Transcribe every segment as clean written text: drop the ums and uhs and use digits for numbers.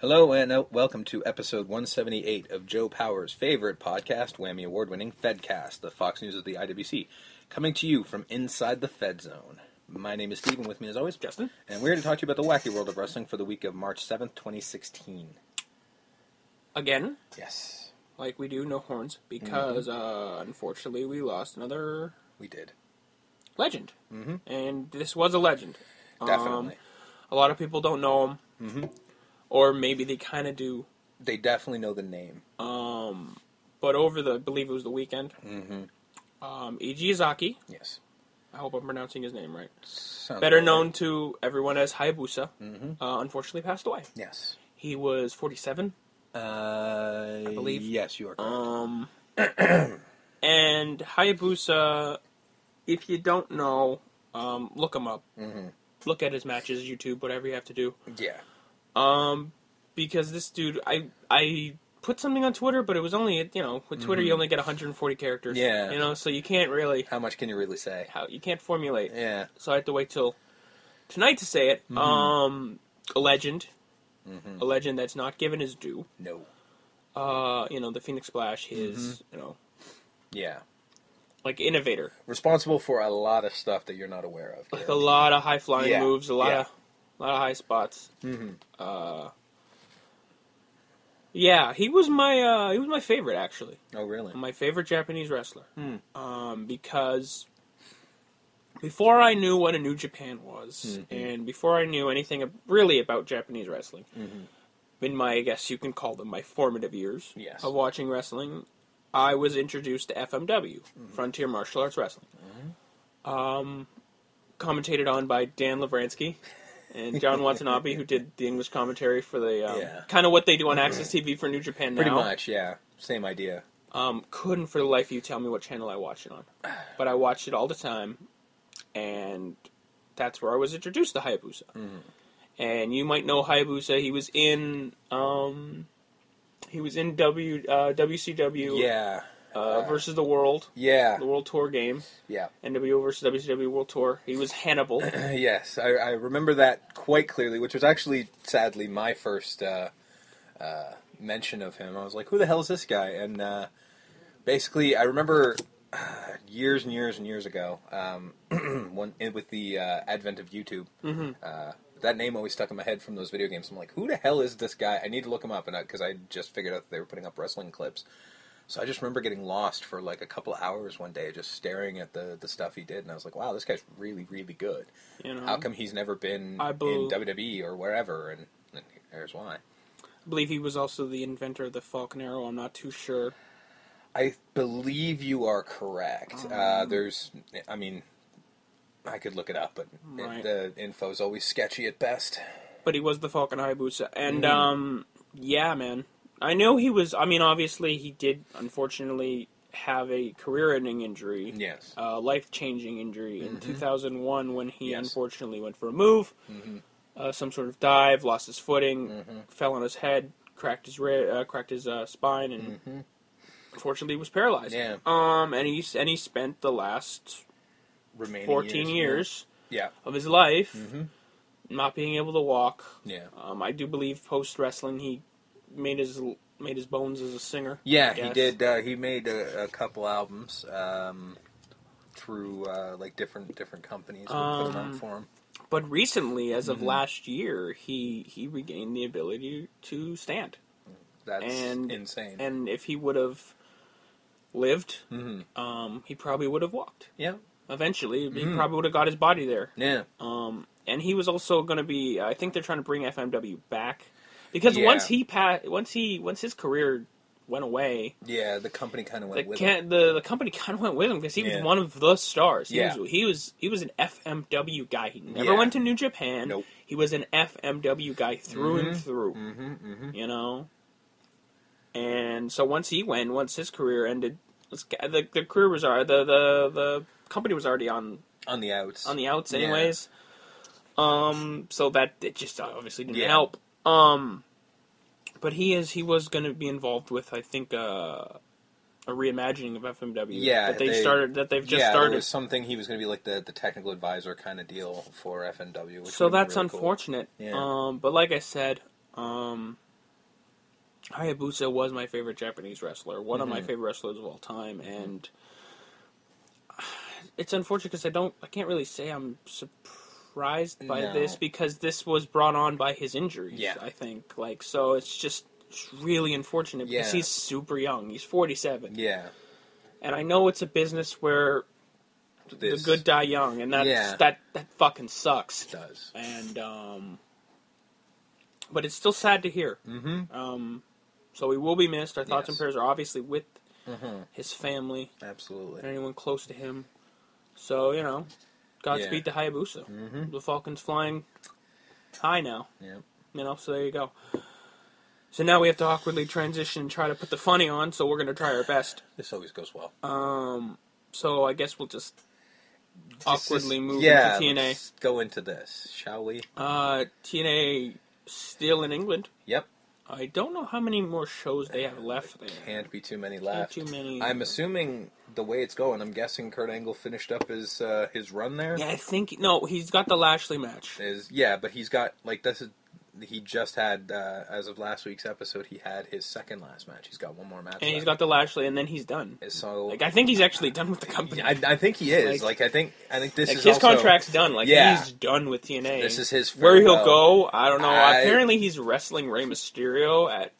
Hello and welcome to episode 178 of Joe Power's favorite podcast, Whammy Award-winning Fedcast, the Fox News of the IWC, coming to you from inside the Fed Zone. My name is Stephen, with me as always, Justin. And we're here to talk to you about the wacky world of wrestling for the week of March 7th, 2016. Again, Yes. like we do, no horns, because unfortunately we lost another We did. legend. Mm-hmm. And this was a legend. Definitely. A lot of people don't know him. Mm-hmm. Or maybe they kind of do. They definitely know the name. But over I believe it was the weekend, Mm-hmm. E.G. Izaki, Yes. I hope I'm pronouncing his name right, Sounds better right. known to everyone as Hayabusa, Mm-hmm. unfortunately passed away. Yes. He was 47. I believe. Yes, you are correct. And Hayabusa, if you don't know, look him up. Mm-hmm. Look at his matches, YouTube, whatever you have to do. Yeah. Because this dude, I put something on Twitter, but it was only, with Twitter you only get 140 characters. Yeah. So you can't really, How much can you really say? you can't formulate. Yeah. So I had to wait till tonight to say it. A legend. Mm-hmm. A legend that's not given his due. No. The Phoenix Splash, his, Yeah. like innovator. Responsible Responsible for a lot of stuff that you're not aware of. Like a lot of high flying Yeah. moves, a lot Yeah. of high spots. Mm-hmm. Yeah, he was my favorite actually. Oh, really? My favorite Japanese wrestler. Hmm. Because before I knew what a New Japan was, Mhm. and before I knew anything really about Japanese wrestling, Mm-hmm. in my, I guess you can call them my formative years Yes. of watching wrestling, I was introduced to FMW, Frontier Martial Arts Wrestling. Commentated on by Dan Lavransky and John Watanabe, who did the English commentary for the kind of what they do on Access TV for New Japan now. Pretty much, yeah. Same idea. Couldn't for the life of you tell me what channel I watched it on, but I watched it all the time, and that's where I was introduced to Hayabusa. Mm-hmm. And you might know Hayabusa. He was in WCW. Yeah. Versus the World. Yeah. The World Tour game. Yeah. NWO versus WCW World Tour. He was Hannibal. Yes, I remember that quite clearly, which was actually, sadly, my first mention of him. I was like, who the hell is this guy? And basically, I remember years and years and years ago, with the advent of YouTube, that name always stuck in my head from those video games. I'm like, who the hell is this guy? I need to look him up, and because I just figured out that they were putting up wrestling clips. So I just remember getting lost for like a couple hours one day, just staring at the stuff he did, and I was like, wow, this guy's really, really good. How come he's never been in WWE or wherever? And here's why. I believe he was also the inventor of the Falcon Arrow. I'm not too sure. I believe you are correct. I could look it up, but the info's always sketchy at best. But he was the Falcon Hayabusa. And, yeah, man. I know he was, obviously he did, unfortunately, have a career-ending injury. Yes. Life-changing injury in 2001 when he unfortunately went for a move. Some sort of dive, lost his footing, fell on his head, cracked his spine, and unfortunately was paralyzed. Yeah. And he spent the last Remaining 14 years yeah. of his life not being able to walk. Yeah. I do believe post-wrestling he made his bones as a singer. Yeah, he did. He made a couple albums through like different companies would put them out for him. But recently, as of last year, he regained the ability to stand. That's insane. And if he would have lived, he probably would have walked. Yeah. Eventually, he probably would have got his body there. Yeah. And he was also going to be. I think they're trying to bring FMW back. Because once his career went away, the company kind of went with him. The company kind of went with him because he was one of the stars. He was an FMW guy. He never went to New Japan. Nope. He was an FMW guy through and through. And so once his career ended, the career was the company was already on the outs. On the outs, anyways. So that it just obviously didn't help. But he was going to be involved with, I think, a reimagining of FMW. Yeah, they've just started. There was something he was going to be like the technical advisor kind of deal for FMW. Which so that's really unfortunate. cool. Yeah. But like I said, Hayabusa was my favorite Japanese wrestler, one of my favorite wrestlers of all time, and it's unfortunate because I can't really say I'm surprised by this because this was brought on by his injuries. Yeah. I think so it's really unfortunate because he's super young. He's 47. Yeah, and I know it's a business where the good die young, and that fucking sucks. It does. And but it's still sad to hear. Mm-hmm. So he will be missed. Our thoughts and prayers are obviously with his family. Absolutely. And anyone close to him. So, Godspeed to Hayabusa. Mm-hmm. The Falcon's flying high now. Yeah. So there you go. So now we have to awkwardly transition and try to put the funny on, so we're going to try our best. This always goes well. So I guess we'll just awkwardly move into TNA. Let's go into this, shall we? TNA still in England. Yep. I don't know how many more shows they have left there. Can't be too many left. Too many. I'm assuming the way it's going, I'm guessing Kurt Angle finished up his run there. Yeah, I think he's got the Lashley match. But he's got he just had as of last week's episode, he had his second last match. He's got one more match. And he's got the Lashley, and then he's done. So I think he's actually done with the company. I think he is. I think this is his also, contract's done. He's done with TNA. This is his farewell. Where he'll go, I don't know. Apparently, he's wrestling Rey Mysterio at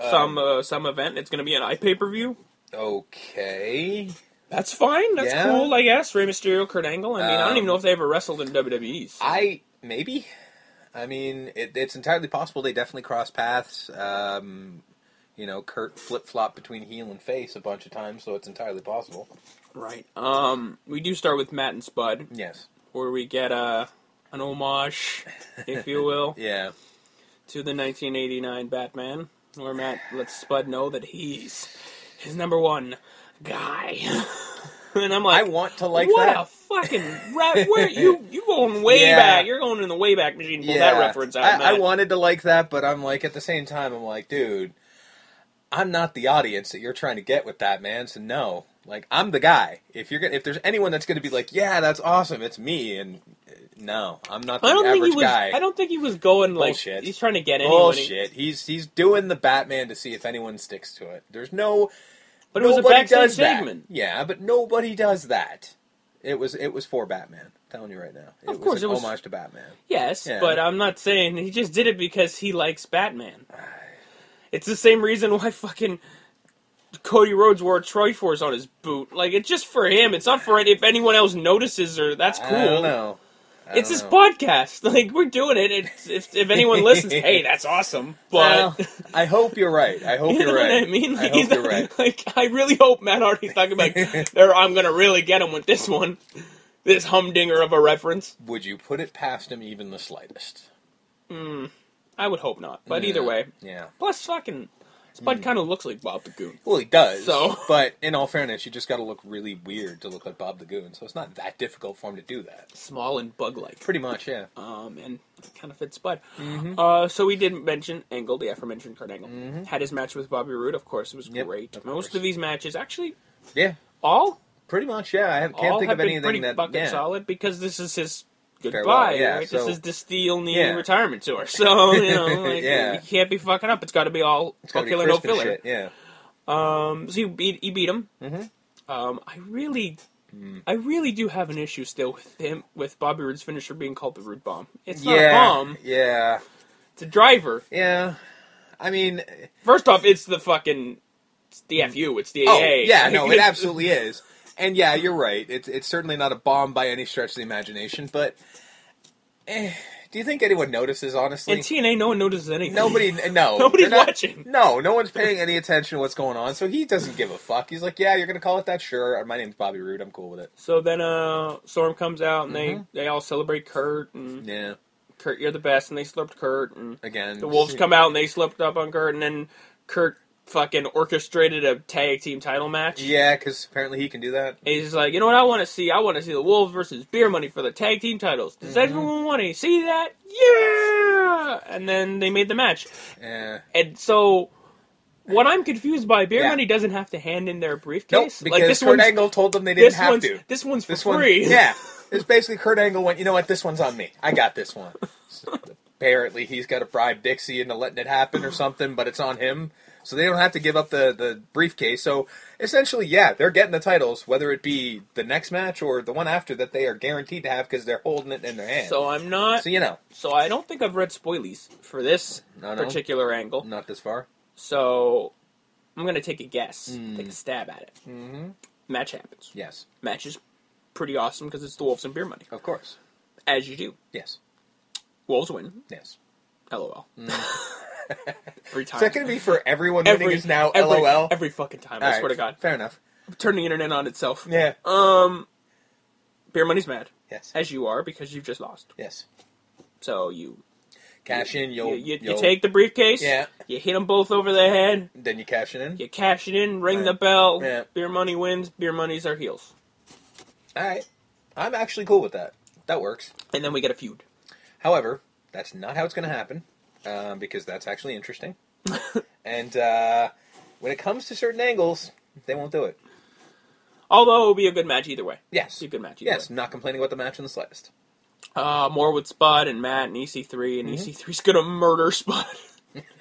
some event. It's going to be an iPay-per-view. Okay. That's fine. That's cool, I guess. Rey Mysterio, Kurt Angle. I mean, I don't even know if they ever wrestled in WWE. So. Maybe. I mean, it's entirely possible they definitely cross paths. Kurt flip-flopped between heel and face a bunch of times, so it's entirely possible. Right. We do start with Matt and Spud. Yes. Where we get an homage, if you will. Yeah. To the 1989 Batman, where Matt lets Spud know that he's his number one guy. And I'm like, I want to like what that. What a fucking rap! Where you going way back? You're going in the way back machine. Pull that reference out. I wanted to like that, but I'm like, at the same time, I'm like, dude, I'm not the audience that you're trying to get with that, man. So no, I'm the guy. If there's anyone that's gonna be like, yeah, that's awesome, it's me. And no, I'm not the average guy. I don't think he was going bullshit. He's trying to get anyone. Bullshit. He's doing the Batman to see if anyone sticks to it. There's no. But it was a backstage segment. Yeah, but nobody does that. It was for Batman. I'm telling you right now. Of course, it was homage to Batman. Yes, but I'm not saying he just did it because he likes Batman. It's the same reason why fucking Cody Rhodes wore a Triforce on his boot. It's just for him. It's not for if anyone else notices or that's cool. I don't know. It's his podcast. We're doing it. If anyone listens, hey, that's awesome. But I hope you're right. I hope you're right. What I mean? I hope you're right. I really hope Matt Hardy's talking about. I'm gonna really get him with this one. This humdinger of a reference. Would you put it past him even the slightest? I would hope not. But either way. Yeah. Plus, fucking Spud kind of looks like Bob the Goon. Well, he does. So, but in all fairness, you just got to look really weird to look like Bob the Goon. So it's not that difficult for him to do that. Small and bug-like. Pretty much, yeah. And it kind of fits Spud. Mm-hmm. So we didn't mention Angle, the aforementioned Kurt Angle. Mm-hmm. Had his match with Bobby Roode. Of course, it was great. Most of these matches, actually, all pretty much, yeah. I can't think of anything pretty that fucking solid because this is his goodbye. Farewell, right? So, this is the Steel Knee retirement tour. So you can't be fucking up. It's got to be all killer, no filler. Shit, yeah. So he beat him. Mm-hmm. I really do have an issue still with Bobby Roode's finisher being called the Roode Bomb. It's not a bomb. Yeah. It's a driver. Yeah. I mean, first off, it's the fucking the FU. It's the AA. Oh, yeah, no, it absolutely is. And yeah, you're right. It's certainly not a bomb by any stretch of the imagination, but do you think anyone notices, honestly? In TNA, no one notices anything. Nobody's watching. No one's paying any attention to what's going on, so he doesn't give a fuck. He's like, yeah, you're going to call it that? Sure. My name's Bobby Roode. I'm cool with it. So then Storm comes out, and they all celebrate Kurt, and Kurt, you're the best, and they slipped Kurt, and again, the Wolves come out, and they slipped up on Kurt, and then Kurt fucking orchestrated a tag team title match. Yeah, because apparently he can do that. And he's just like, you know what I want to see? I want to see the Wolves versus Beer Money for the tag team titles. Does everyone want to see that? Yeah! And then they made the match. Yeah. And so, what I'm confused by, Beer Money doesn't have to hand in their briefcase. Nope, because Kurt Angle told them they didn't have to. This one's for free. Yeah. It's basically Kurt Angle went, you know what, this one's on me. I got this one. apparently he's got to bribe Dixie into letting it happen or something, but it's on him. So they don't have to give up the briefcase. So essentially, yeah, they're getting the titles, whether it be the next match or the one after that they are guaranteed to have because they're holding it in their hand. So I'm not... So, you know. So I don't think I've read spoilies for this particular angle. Not this far. So I'm going to take a guess. Take a stab at it. Mm-hmm. Match happens. Yes. Match is pretty awesome because it's the Wolves and beer money. Of course. As you do. Yes. Wolves win. Yes. LOL. Every time. Is that going to be for everyone winning is now LOL? Every fucking time, I swear to God. Fair enough. Turn the internet on itself. Yeah. Beer money's mad. Yes. As you are, because you've just lost. Yes. So you... Cash in, you take the briefcase, you hit them both over the head. Then you cash it in. You cash it in, ring the bell, yeah. Beer money wins, beer money's our heels. Alright. I'm actually cool with that. That works. And then we get a feud. However, that's not how it's going to happen, because that's actually interesting. And when it comes to certain angles, they won't do it. Although it will be a good match either way. Yes. It'll be a good match either way. Yes, not complaining about the match in the slightest. More with Spud and Matt and EC3, and EC3's gonna murder Spud.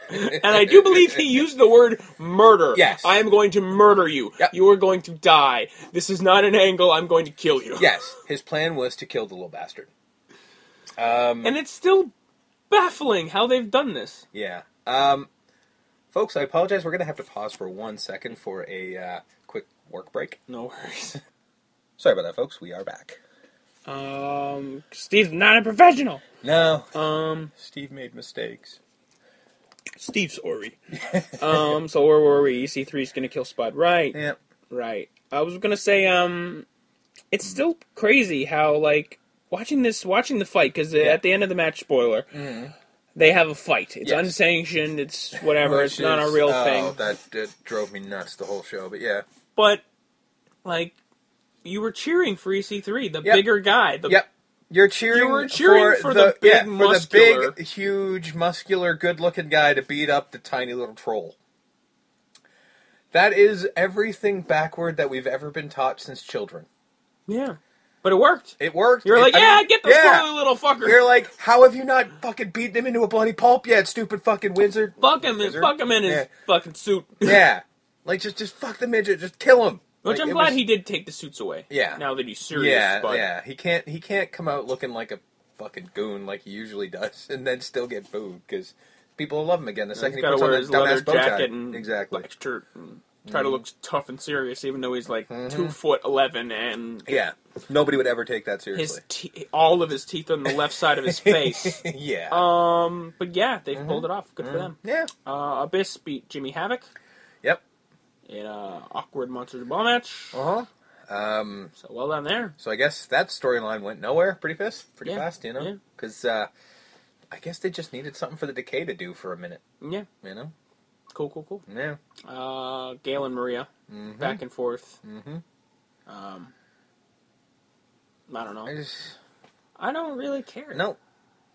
And I do believe he used the word murder. Yes. I am going to murder you. Yep. You are going to die. This is not an angle. I'm going to kill you. Yes. His plan was to kill the little bastard. And it's still baffling how they've done this. Yeah. Folks, I apologize. We're going to have to pause for 1 second for a quick work break. No worries. Sorry about that, folks. We are back. Steve's not a professional. No. Steve made mistakes. Steve's sorry. So where were we? EC3's gonna kill Spud. Right. Yep. Right. I was gonna say, it's still crazy how, like, watching the fight, because at the end of the match, spoiler, they have a fight. It's unsanctioned, it's whatever, it's not a real thing. That drove me nuts the whole show, but yeah. But, like, you were cheering for EC3, the bigger guy. You're cheering, for the big, muscular... for the big, huge, muscular, good-looking guy to beat up the tiny little troll. That is everything backward that we've ever been taught since children. Yeah. But it worked. It worked. You're like, get the squirrely little fucker. You're like, how have you not fucking beaten him into a bloody pulp yet, stupid fucking wizard? Fuck him in his fucking suit. Yeah. Like, just fuck the midget. Just kill him. Which I'm glad he did take the suits away. Yeah. Now that he's serious. Yeah. He can't come out looking like a fucking goon like he usually does and then still get booed, because people will love him again the second he puts on his leather dumbass bow tie. jacket and black shirt and try to look tough and serious, even though he's like 2'11" and yeah, nobody would ever take that seriously. All of his teeth are on the left side of his face. Yeah. But yeah, they've pulled it off. Good for them. Yeah. Abyss beat Jimmy Havoc. Yep. In a awkward Monsters Ball match. So well done there. So I guess that storyline went nowhere pretty fast, you know? Because I guess they just needed something for the Decay to do for a minute. Yeah. You know? Cool. Yeah. Gail and Maria, back and forth. I don't know. I don't really care. No.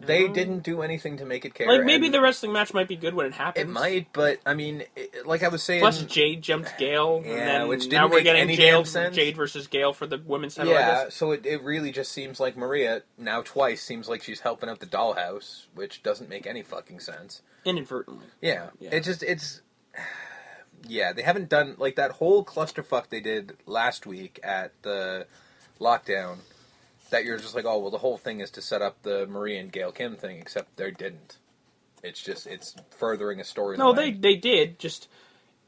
They didn't do anything to make it care. Like, maybe the wrestling match might be good when it happens. It might, but, I mean, like I was saying... Plus, Jade jumped Gail, and then which didn't now we're make getting any damn sense. Jade versus Gail for the women's title, Yeah, so it really just seems like Maria, now twice, seems like she's helping out the dollhouse, which doesn't make any fucking sense. Inadvertently. Yeah. It's... Yeah, they haven't done... Like, that whole clusterfuck they did last week at the lockdown... That you're just like, oh, well, the whole thing is to set up the Maria and Gail Kim thing, except they didn't. It's furthering a storyline. No, they did, just,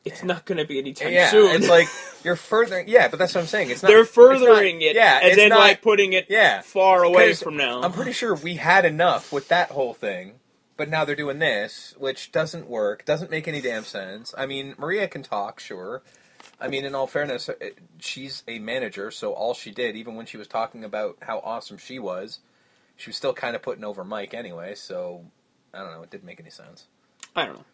it's not going to be anytime soon. Yeah, it's like, you're furthering, but that's what I'm saying. It's not. They're furthering it, and then, not, putting it far away from now. I'm pretty sure we had enough with that whole thing, but now they're doing this, which doesn't work, doesn't make any damn sense. I mean, Maria can talk, sure. I mean, in all fairness, she's a manager, so all she did, even when she was talking about how awesome she was still kind of putting over Mike anyway, so, I don't know, it didn't make any sense. I don't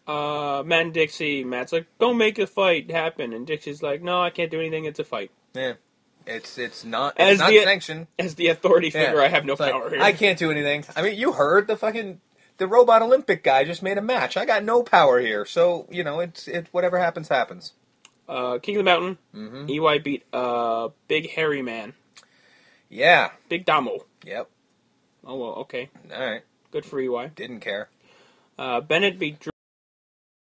know. Matt and Dixie, Matt's like, don't make a fight happen, and Dixie's like, no, I can't do anything, it's a fight. Yeah. It's not sanctioned. As the authority figure, I have no power here. I can't do anything. I mean, you heard the Robot Olympic guy just made a match. I got no power here, so, you know, it's whatever happens, happens. King of the Mountain, EY beat Big Hairy Man. Yeah. Big Damo. Yep. Oh, well, okay. Alright. Good for EY. Didn't care. Bennett beat